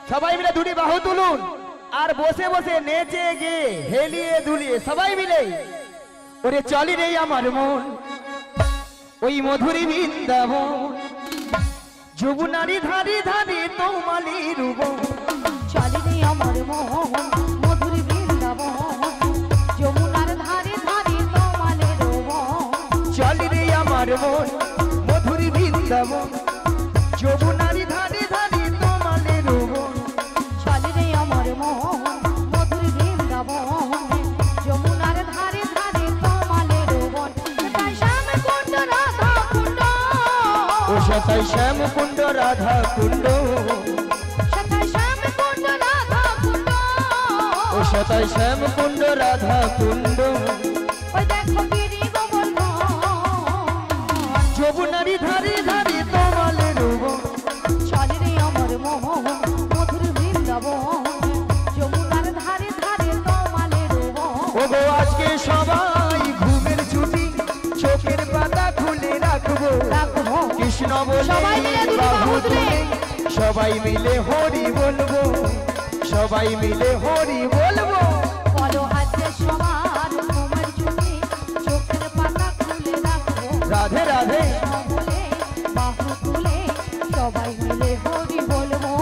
সবাই মিলে দুটি বাহু তুলুন আর বসে বসে নেচে গে হেলিয়ে দুলিয়ে সবাই মিলে ওরে চলি রে আমার মন ওই মধুরী বৃন্দাবন যমুনারি ধারে ধারে তোমালি রূপ চলি রে আমার মন মধুরী বৃন্দাবন যমুনার ধারে ধারে তোমালে রূপ চলি রে আমার মন মধুরী বৃন্দাবন যমুনারি ধারে ধারে তোমালে রূপ চলি রে আমার মন মধুরী বৃন্দাবন যমুনার ধারে ধারে তোমালে রূপ তাই শ্যাম কুণ্ড রাধা কুণ্ড ও সতাই শ্যাম কুণ্ড রাধা কুণ্ড সতাই শ্যাম কুণ্ড রাধা কুণ্ড ও সতাই শ্যাম কুণ্ড রাধা কুণ্ড ওই দেখো গিরি গোবর্ধন যমুনারি ধারে ধারে তোমালে রূপ চলে রে আমার মোহন মধুর বৃন্দাবন যমুনার ধারে ধারে তোমালে রূপ ও গো আজকে সবাই ঘুমের ছুটি চোখের পাতা খুলে রাখবো রাখবো কৃষ্ণ বলে সবাই মিলে দুটো বাহু তুলে। সবাই মিলে হরি বলবো সবাই মিলে হরি বলবো বলো আজকে সবার ঘুমের ছুটি চোখের পাতা খুলে রাখবো রাধে রাধে বলে বাহু তুলে সবাই মিলে হরি বলবো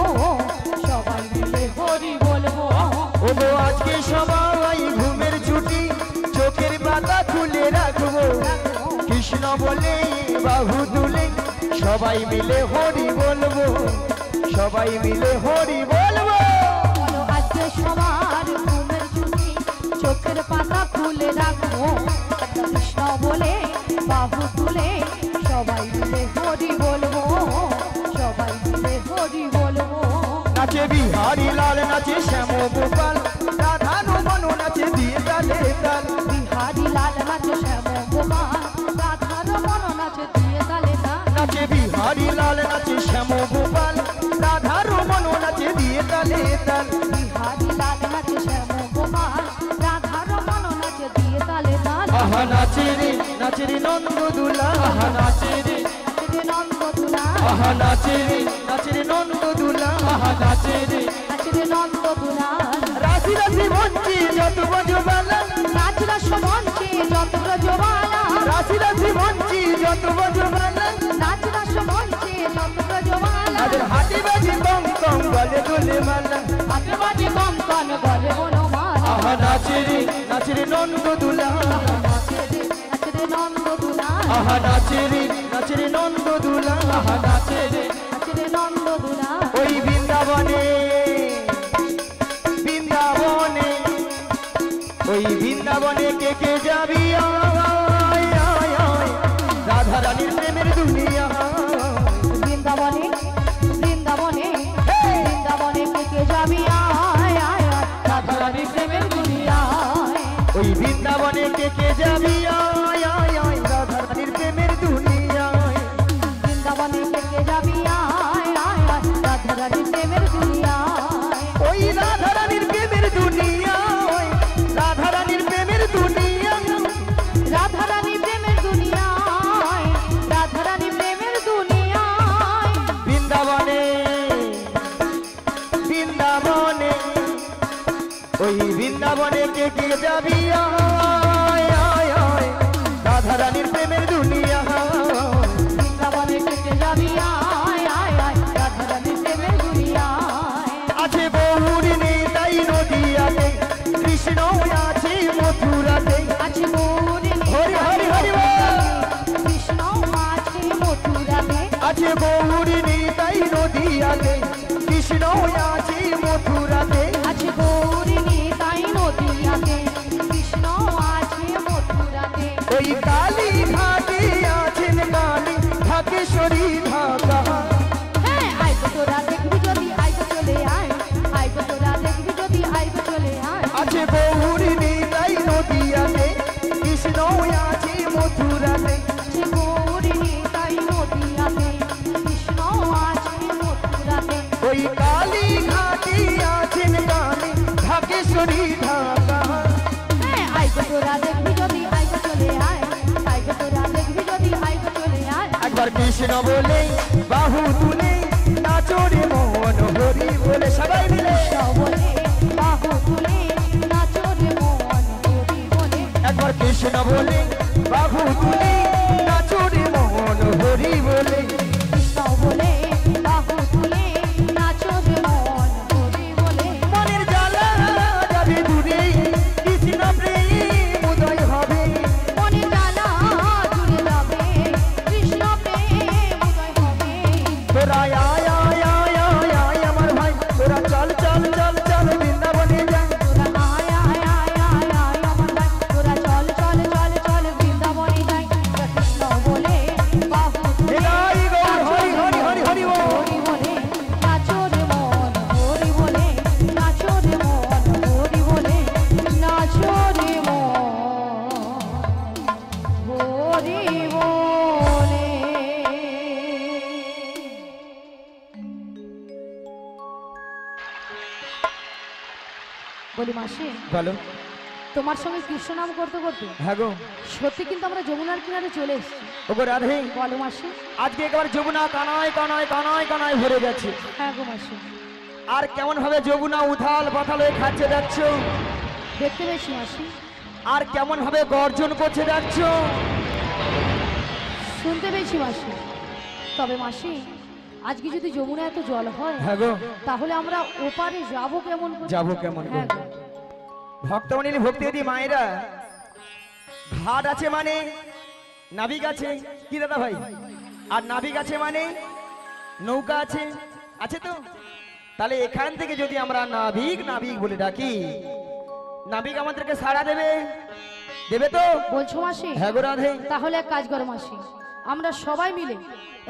সবাই মিলে হরি বলবো ও গো আজকে সবাই ঘুমের ছুটি চোখের পাতা খুলে রাখবো কৃষ্ণ বলে বাহু তুলে সবাই মিলে হরি বলবো সবাই মিলে হরি বলবো বলো আজকে সবার ঘুমের ছুটি চোখের পাতা খুলে রাখবো কৃষ্ণ বলে বাহু তুলে সবাই মিলে হরি বলবো সবাই মিলে হরি বলবো নাচে বিহারি লাল নাচে শ্যাম গোপাল রাধা রমন নাচে দিয়ে তালে তাল বিহারি লাল নাচে শ্যাম গোপাল রাধা রমন নাচে দিয়ে তালে তাল নাচে বিহারি লাল নাচে শ্যাম গোপাল রাধা রমন নাচে দিয়ে তালে তাল বিহারি লাল নাচে শ্যাম গোপাল রাধা রমন নাচে দিয়ে তালে তাল আহা নাচে রে নন্দ দুলা আহা নাচে রে নাচে নন্দ তুলা আহা নাচে রে নন্দ দুলা আহা নাচে রে নাচে নন্দ তুলা রাশি রাশি মঞ্চে যত বজবালা নাচ রস মঞ্চে যত ব্রজবালা রাশি রাশি মঞ্চে যত বজবালা নাচ রস মঞ্চে যত ব্রজবালা আদের হাতে বাজে কম কম গলে দোলে মালা হাতে বাজে কম কন গলে বনমালা আহা নাচে রে নন্দ দুলা নাচে নন্দ তুলা আহা নাচে রে নন্দ দুলা আহা নাচে রে নাচে নন্দ তুলা ওই বৃন্দাবনে বৃন্দাবনে ওই বৃন্দাবনে কে কে যাবি আয় আয় আয় রাধা রানীর প্রেমের দুনিয়া বৃন্দাবনে বৃন্দাবনে বৃন্দাবনে কে যাবি আয় আয় রাধা রানীর প্রেমের দুনিয়ায় ওই বৃন্দাবনে কে যাবি আয় আয় আয় রাধা রানীর প্রেমের দুনিয়ায় বৃন্দাবনে কে যাবি আয় আয় রাধা রানীর প্রেমের দুনিয়ায় ওই রাধা রানীর প্রেমের দুনিয়ায় রাধা রানীর প্রেমের দুনিয়ায় রাধা রানী প্রেমের দুনিয়ায় রাধা রানী প্রেমের দুনিয়ায় বৃন্দাবনে বৃন্দাবনে ওই বৃন্দাবনে কে যাবি আয় আয় আয় রাধা রানীর প্রেমের দুনিয়া বৃন্দাবনে কে যাবি আয় আয় আয় রাধা রানী প্রেমের দুনিয়ায় আছে বহুরি নেই তাই নদিয়াতে কৃষ্ণ আছে মথুরাতে আছে গৌরী হরি হরি হরি বল। কৃষ্ণ আছে মথুরাতে আছে বহুরি নেই তাই নদিয়াতে কৃষ্ণ আছে মথুরাতে আছে গৌরী তাই নদিয়াতে কৃষ্ণ আছে মথুরাতে ওই কালী ঘাটে আছেন কালী ঢাকেশ্বরী ঢাকা হ্যাঁ আইবো তোরা দেখবি যদি আইবো চলে আয় আইবো তোরা দেখবি যদি আইবো চলে আয় আছে বহুরি নেই তাই নদিয়াতে কৃষ্ণ আছে মথুরাতে আছে গৌরী তাই নদিয়াতে কৃষ্ণ আছে মথুরাতে ওই কালী ঘাটে আছেন কালী ঢাকেশ্বরী ঢাকা হ্যাঁ আইবো তোরা দেখবি যদি আইবো চলে আয় আইবো তোরা দেখবি যদি আইবো চলে আয় একবার কৃষ্ণ বলে বাহু তুলে নাচরে মোহন হরি বলে সবাই বলি মাসি, বলো। তোমার সঙ্গে কৃষ্ণ নাম করতে করতে হ্যাঁ গো, সত্যি কিন্তু আমরা যমুনার কিনারে চলে এসেছি। ওগো রাধে, বলো মাসি। আজকে একেবারে যমুনা কানায় কানায় কানায় কানায় ভরে যাচ্ছে। হ্যাঁ গো মাসি, আর কেমন ভাবে যমুনা উথাল পাথাল হয়ে খাচ্ছে যাচ্ছ, দেখতে পেয়েছি মাসি। আর কেমন ভাবে গর্জন করছে যাচ্ছ, শুনতে পেয়েছি মাসি। তবে মাসি, আজকে যদি যমুনা এত জল হয়, হ্যাঁ গো, তাহলে আমরা ওপারে যাবো কেমন করে? যাবো কেমন করে? হ্যাঁ গো। ভক্তমণি ভক্তিদি মায়েরা, ঘাট আছে মানে নাবিক আছে, কি দাদা ভাই? আর নাবিক আছে মানে নৌকা আছে, আছে তো? তাহলে এখান থেকে যদি আমরা নাবিক নাবিক বলে ডাকি, নাবিক আমাদেরকে সাড়া দেবে, দেবে তো? বলছো মাসি? হ্যাঁ গো রাধে। তাহলে এক কাজ করো মাসি, আমরা সবাই মিলে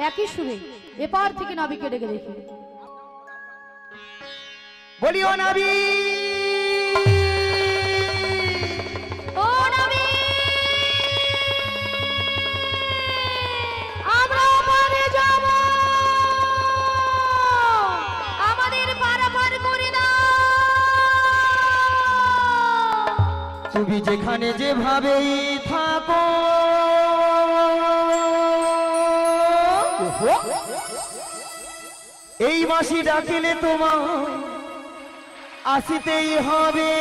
একই সুরে এপার থেকে নাবিককে ডেকে দেখি। বলিও নাবিক, ও নাবিক, আমরা ওপারে যাব, আমাদের পারাপার করে দাও। তুমি যেখানে যেভাবেই থাকো, এই মাসি ডাকিলে তোমার আসিতেই হবে।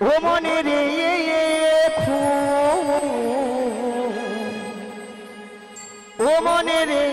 ও মনে রে ও মনে রে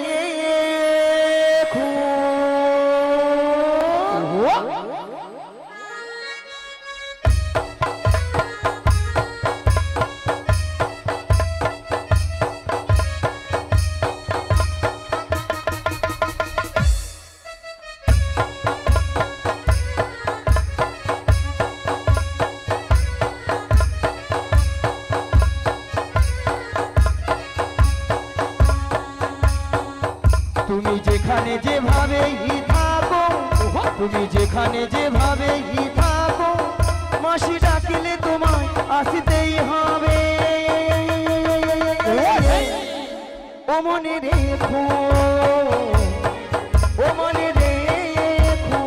তুমি যেখানে যেভাবেই থাকো, তুমি যেখানে যেভাবেই থাকো, মাসি ডাকিলে তোমায় আসিতেই হবে। ও মনে রেখো, ও মনে রেখো।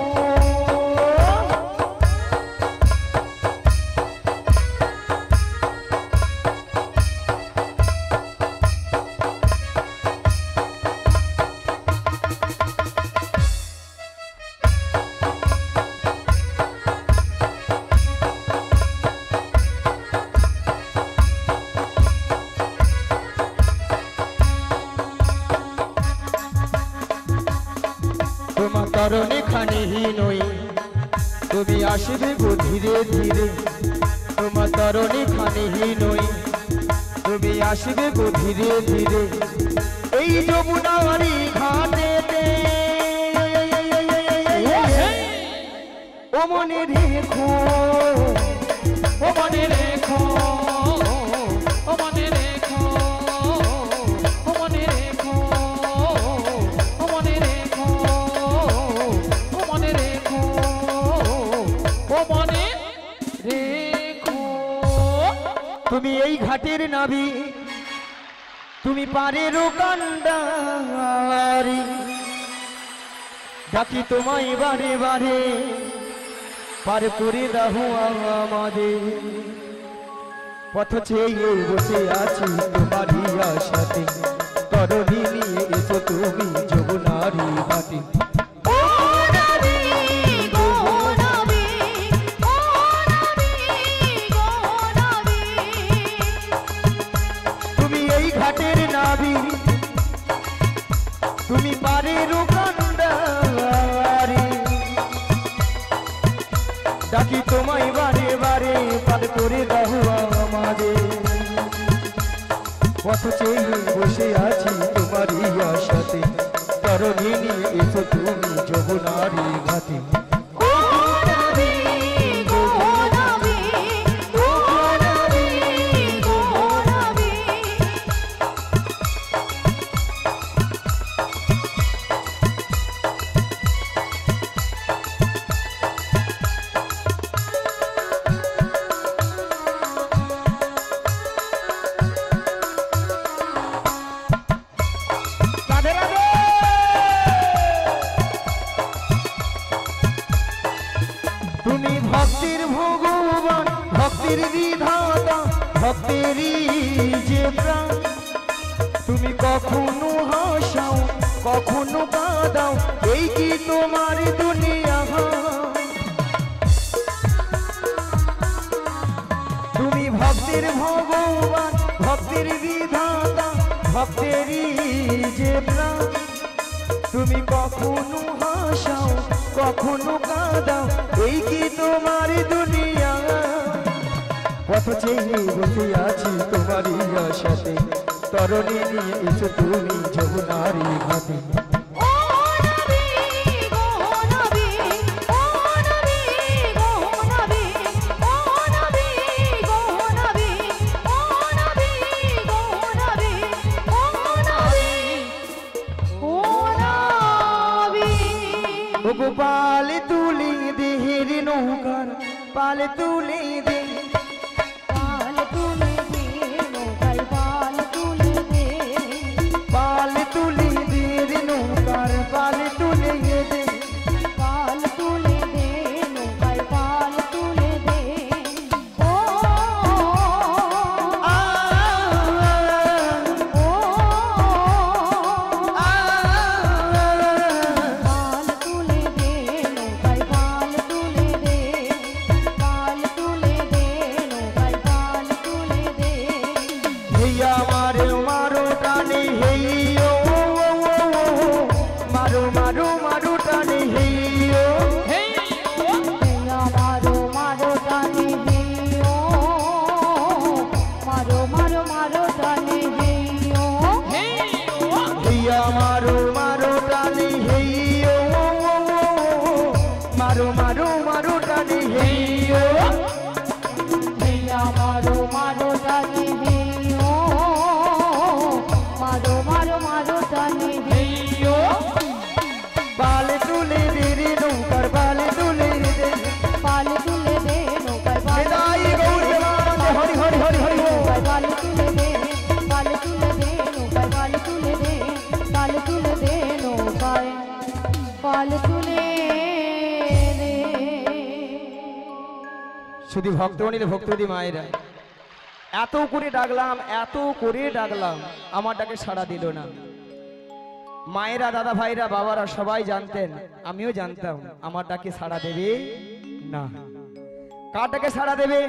তোমার তরণে খানিহীনই তুমি আসবে গো ধীরে ধীরে, তোমার তরণে খানিহীনই তুমি আসবে গো ধীরে ধীরে। এই যমুনারি ঘাটেতে ও মনে রেখো, ও মনে রেখো, ও মনে রেখো, ও মনে রেখো, ও মনে রেখো, ও মনে রেখো, ও মনে রেখো। তুমি এই ঘাটের নাবি, তুমি পারের কান্ডারি, ডাকি তোমায় বারে বারে, পার করে দাও আমাদের। পথ চেয়ে বসে আছি তোমারই আশাতে, তরণী নিয়ে এসো তুমি যমুনারি ঘাটে। তুমি এই ঘাটের নাবি, তুমি পারের কান্ডারি, ডাকি তোমায় বারে বারে, পার করে দাও আমাদের। পথ চেয়ে বসে আছি তোমারই আশাতে, তরণী নিয়ে এসো তুমি যমুনারি ঘাটে। রাধে রাধে। কখনো হাসাও কখনো কাঁদাও, এই কি তোমার দুনিয়া? তুমি ভক্তের ভগবান, ভক্তের বিধাতা, ভক্তেরই যে প্রাণ। তুমি কখনো হাসাও কখনো কাঁদাও, এই কি তোমার দুনিয়া? পথ চেয়ে বসে আছি তোমারই আশাতে, তরণী নিয়ে এসো তুমি যমুনারি ঘাটে। পাল তুলি দেহের নৌকার, পাল তুলি দে, পাল তুলে দে নৌকায় পাল তুলে দে, পাল তুলি দেহের নৌকার, পাল তুলে দে, পাল তুলে দে নৌকায় পাল তুলে দে। ও আ ও আ পাল তুলে দে নৌকায় পাল তুলে দে, পাল তুলে দে নৌকায় পাল তুলে দে। হেয়া মারো মারো টানে হেইও, মারো মারো মারো টানে হেইও, মারো মারো টানে হেইও, মারো মারো মারো টানে হেইও, হেয়া মারো মারো টানে হেইও, মারো মারো মারো টানে হেইও। হেইয়া মারো মারো টানে হেইও, মারো মারো মারো টানে হেইও। পাল তুলে দে রে নৌকার, পাল তুলে দে, পাল তুলে দে নৌকায় পাল নিতাই গৌর প্রেমানন্দে হরি হরি হরি হরি বল। নৌকায় পাল তুলে দে, পাল তুলে দে নৌকায় পাল তুলে দে, পাল তুলে দে নৌকায় পাল তুলে দে। শুধু ভক্তমণির ভক্তদি মায়েরা, এত করে ডাকলাম এত করে ডাকলাম, আমার ডাকে সাড়া দিল না। মায়েরা দাদা ভাইরা বাবারা সবাই জানতেন, আমিও জানতাম আমার ডাকে সাড়া দেবে না। কার ডাকে সাড়া দেবে?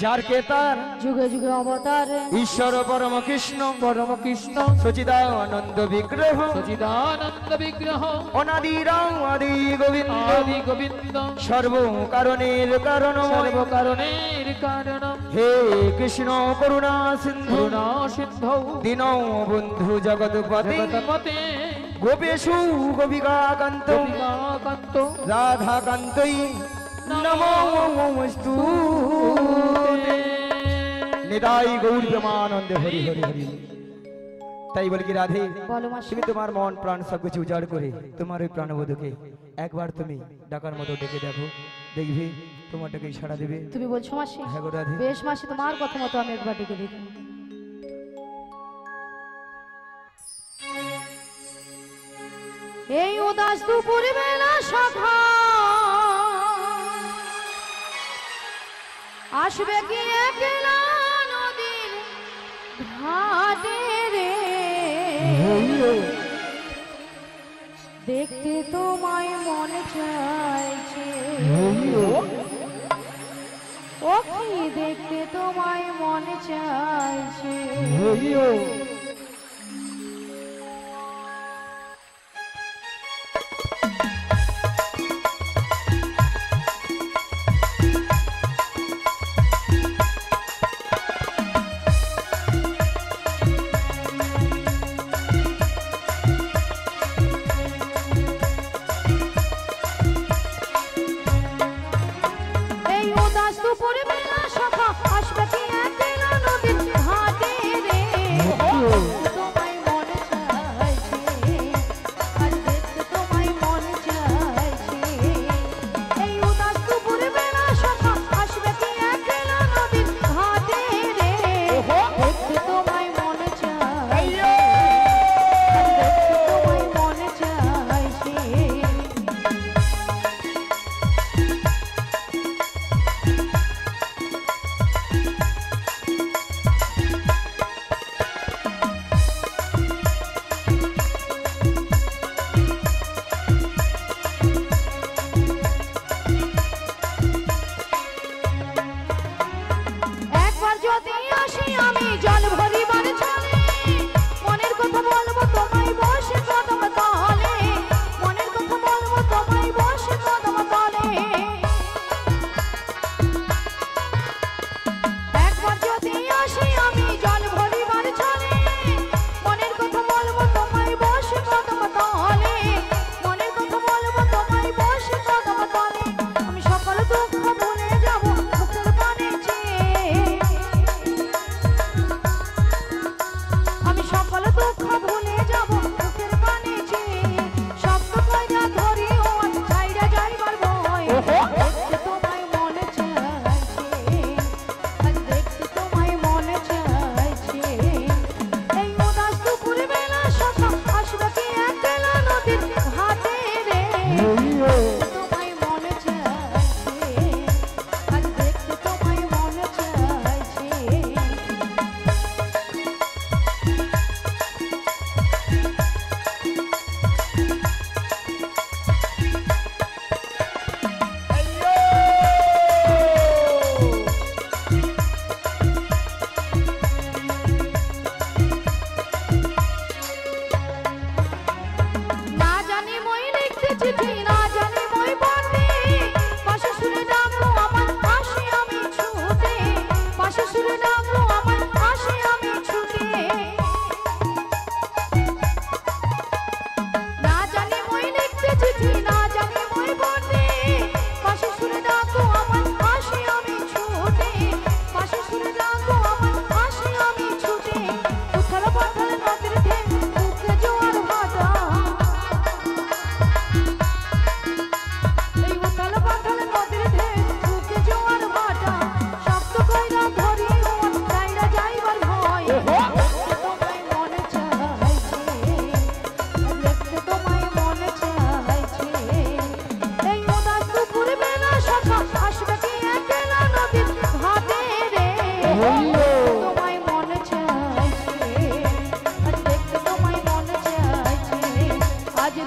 যার কেতার যুগে যুগে অবতার ঈশ্বর পরম কৃষ্ণ, পরম কৃষ্ণ সচিদানন্দ বিগ্রহ, সচিদানন্দ বিগ্রহ অনাদিরাম আদি গোবিন্দ, আদি গোবিন্দ সর্ব কারণের কারণ, সর্বকারণের কারণ হে কৃষ্ণ করুণা সিন্ধু, করুণা সিন্ধু দীন বন্ধু জগৎপতি, জগৎপতে গোপেশু গোপিকাকান্ত, গোপিকাকান্ত রাধাকান্তই নমোস্তু। নিতাই গৌর প্রেমানন্দে হরি হরি হরি। তাই বলি কি রাধে, বলো মাসি। তুমি তোমার মন প্রাণ সবকিছু উজাড় করে তোমার ওই প্রাণবধূকে একবার তুমি ডাকার মতো ডেকে দেখো, দেখবে তোমার ডাকে সাড়া দেবে। তুমি বলছো মাসি? হ্যাঁ গো রাধে। বেশ মাসি, তোমার কথা মতো আমি একবার ডেকে দেখি। এই উদাস দুপুর বেলা সখা আসবে কি একলা নদীর ঘাটে রে, দেখতে তোমায় মনে চাইছে, ও কি দেখতে তোমায় মনে চাইছে। এই উদাস দুপুর বেলা সখা আসবে কি একলা নদীর ঘাটে রে,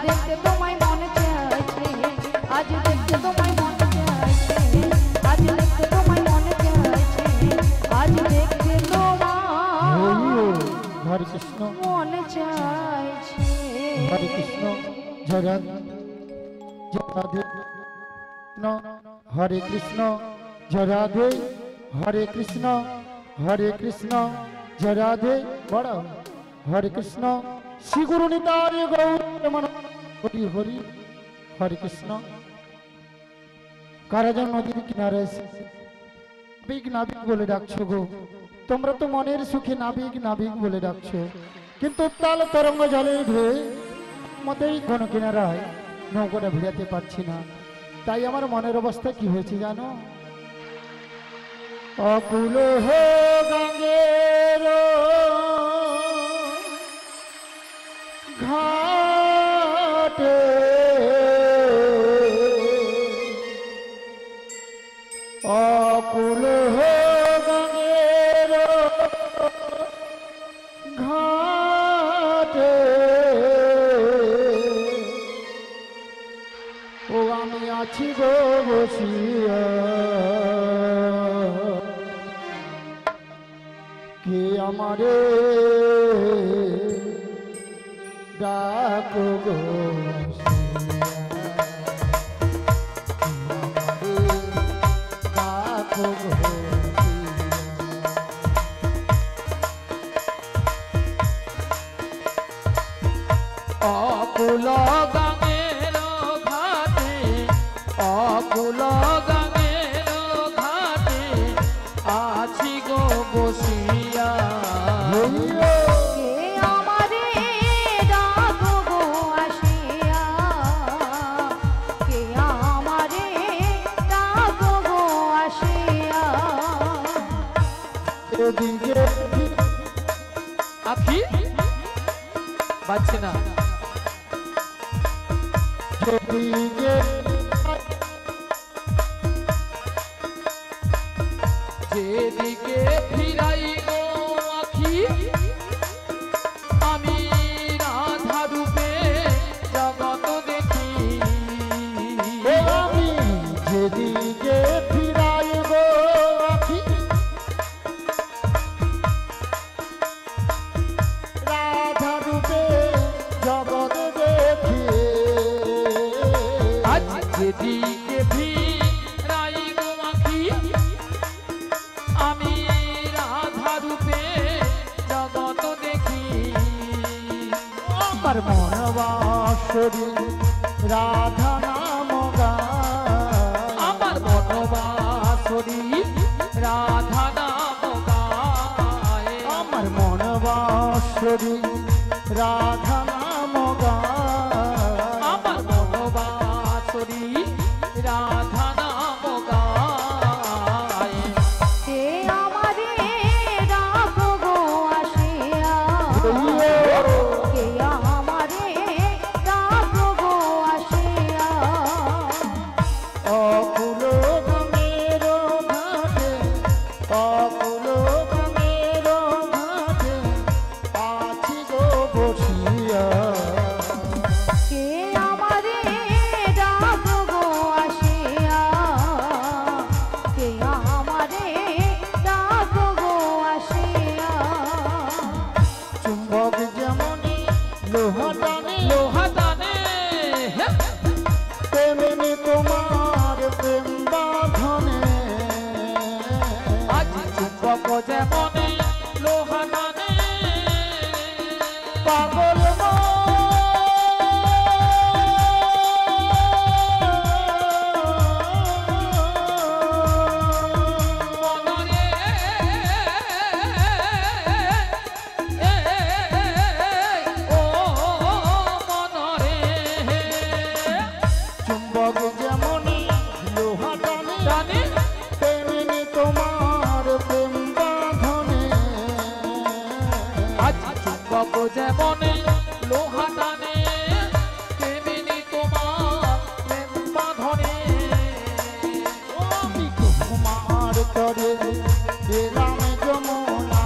দেখতে তোমায় মনে চাইছে, আজ দেখতে তোমায় মনে চাইছে, আজ দেখতে তোমায় মনে চাইছে, আজ দেখতে তোমায় হরে কৃষ্ণ মনে চাইছে। হরে কৃষ্ণ জয় রাধে হরে কৃষ্ণ জয় রাধে হরে কৃষ্ণ জয় রাধে বড় হরে কৃষ্ণ শ্রী গুরু নিতাই গৌর হরি হরি হরে কৃষ্ণ। কারাজন নদীর কিনারে এসে নাবিক নাবিক বলে ডাকছো গো, তোমরা তো মনের সুখে নাবিক নাবিক বলে ডাকছো, কিন্তু তাল তরঙ্গ জলে ধুয়ে মতেই কোন কিনারায় নৌকাটা ভিড়াতে পারছি না। তাই আমার মনের অবস্থা কি হয়েছে জানো? অকুল হো গঙ্গের ঘাটে অকুল হো গঙ্গের ঘাটে ও আমি আছি গো বসিয়া, কে আমারে ডাকো গো ডাকো গো অকুল গঙ্গের ঘাটে, অকুল গঙ্গের ঘাটে আছি গো বসিয়া। কে আমারে ডাকো গো আসিয়া, কে আমারে ডাকো গো আসিয়া। এদিকে আখি বাজছে না, এদিকে যেদিকে ফিরাই গো আখি আমি রাধা রূপে জগৎ দেখি। ও আমি যেদিকে ফিরাই গো আখি রাধা রূপে জগৎ দেখি। আজ যেদিকে ফিরাই গো আখি আমি রাধা রূপে জগৎ দেখি। আমার মন বাসরি রাধা নাম গায়, আমার বনবাসরি রাধা নাম গায়, আমার মন বাসরি রাধা নাম গায়। আমার বনবাসরি রাধা নাম গায়। কে আমারে ডাকো গো আসিয়া, কে আমারে ডাকো গো আসিয়া। অকুল গঙ্গের ঘাটে অকুল গঙ্গের ঘাটে আছি গো বসিয়া। কে আমারে ডাকো গো আসিয়া, কে আমারে ডাকো গো আসিয়া। চুম্বক যেমনি লোহা টানে লোহা টানে তেমনি তোমার প্রেম বাঁধনে। আজ চুম্বক যেমন লোহা টানে পাগল মনরে ও মনরে চুম্বক যেমনি লোহা টানে টানে তেমনি তোমার প্রেম বাঁধনে। আজ চুম্বক যেমন লোহা টানে তেমনি তোমার প্রেম বাঁধনে। আমি তোমার তরে এলাম যমুনা,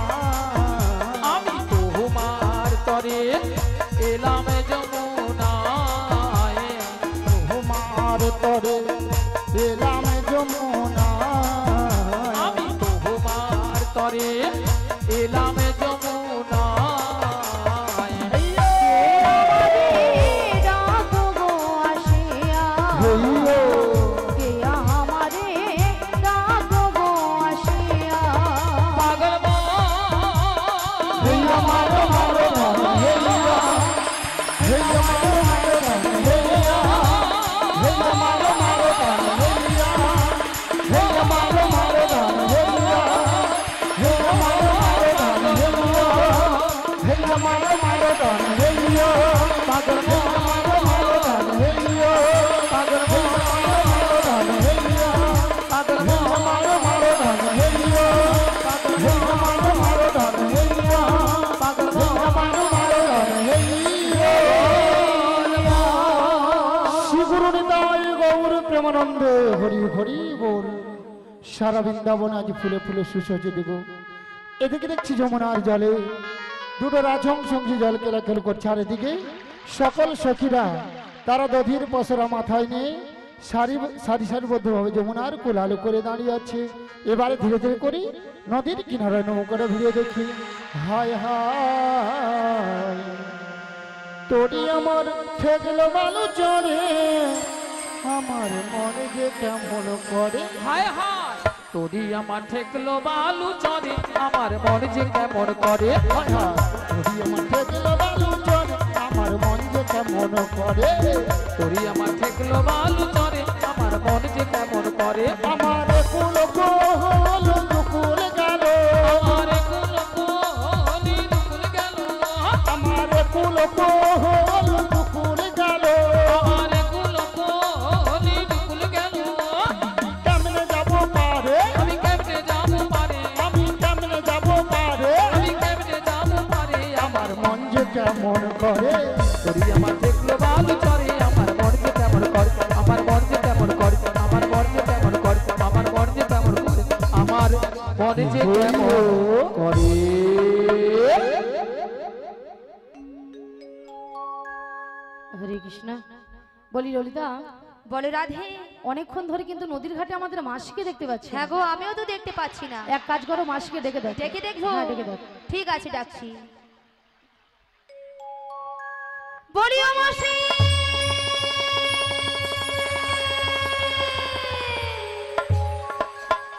আমি তোমার তরে এলাম যমুনা। তরে এলাম যমুনা আমি তোমার তরে এলাম যমুনায়। ডাকো গো আসিয়া হইও কে আমারে ডাকো গো আসিয়া পাগল মন হইয়া মারো মারো ধন হইয়া হইয়া মারো মারো ধন হইয়া হইয়া মারো মারো ধন হইয়া হইয়া মারো মারো ধন হইয়া হইয়া মারো মারো ধন হইয়া হইয়া মারো মারো ধন হইয়া পাগল হইয়া মারো মারো ধন হইয়া পাগল হইয়া মারো মারো ধন হইয়া পাগল হইয়া মারো মারো ধন হইয়া পাগল হইয়া মারো মারো ধন হইয়া পাগল হইয়া মারো মারো ধন হইয়া শ্রী গুরু নিতাই গৌর প্রেমানন্দে হরি হরি বল। সারা বৃন্দাবন আজ ফুলে ফুলে সুসজ্জিত গো। এদিকে দেখছি যমুনার জলে দুটো রাজহংসী জল কেলাকেল করছে, আর এদিকে সকল সখীরা তারা দধির পসরা মাথায় নিয়ে সারি সারিবদ্ধভাবে যমুনার কোল আলো করে দাঁড়িয়ে আছে। এবারে ধীরে ধীরে করি নদীর কিনারে নৌকাটা ভিড়ে দেখি। হায় হায় তোরি আমার ঠেকলো বালু চড়ে, আমার মনে যে কেমন করে। হায় হায় তোরি আমার ঠেকলো বালু চরে আমার মন যে কেমন করে। হায় হায় তোরি আমার ঠেকলো বালু চড়ে, আমার মন যে কেমন করে। তোরি আমার ঠেকলো বালু চরে আমার মন যে কেমন করে। আমার কুল কোহল দুকুল গেল, আমার কুল কোহলি দুকুল গেল। আমার কুল কোহল দুকুল গেল। আমার কুল কোহলি দুকুল গেল। কেমনে যাব পারে, আমি কেমনে যাবো পারে, আমি কেমনে যাব পারে। আমি কেমনে যাবো পারে। আমার মন যে কেমন করে। তোরি আমার ঠেকলো বালু চরে আমার মন যে কেমন করে। আমার মন যে কেমন করে, আমার মন যে কেমন করে, আমার মন যে কেমন করে, আমার মন যে কেমন করে। হরে কৃষ্ণ। বলি ললিতা, বলো রাধে। অনেকক্ষণ ধরে কিন্তু নদীর ঘাটে আমাদের মাসিকে দেখতে পাচ্ছি। হ্যাঁ গো, আমিও তো দেখতে পাচ্ছি না। এক কাজ করো, মাসিকে ডেকে দেখ। ডেকে দেখবো? হ্যাঁ, ডেকে দেখ। ঠিক আছে, ডাকছি। বলি ও মাসি,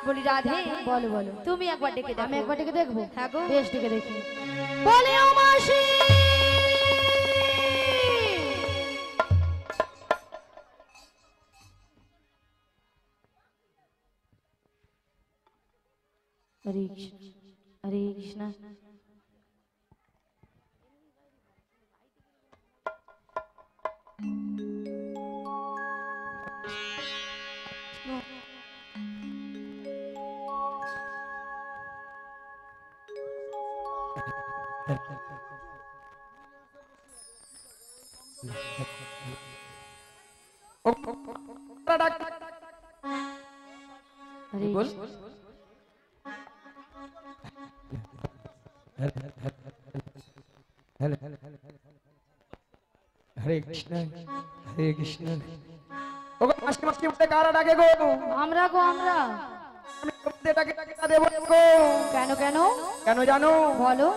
বলি রাধে, বলো বলো। তুমি একবার ডেকে দেখো। আমি একবার ডেকে দেখবো? হ্যাঁ গো। বেশ, ডেকে দেখি। বলি ও মাসি, হরে কৃষ্ণ, হরে কৃষ্ণ। হরে বল কৃষ্ণ। হরে কৃষ্ণ হরে কৃষ্ণ। ও গো মাসি মাসি বলে কারা ডাকে গো? আমরা গো, আমরা। আমি তোমাদের ডাকে ডাকে দেবো গো। কেন কেন কেন জানো? বলো।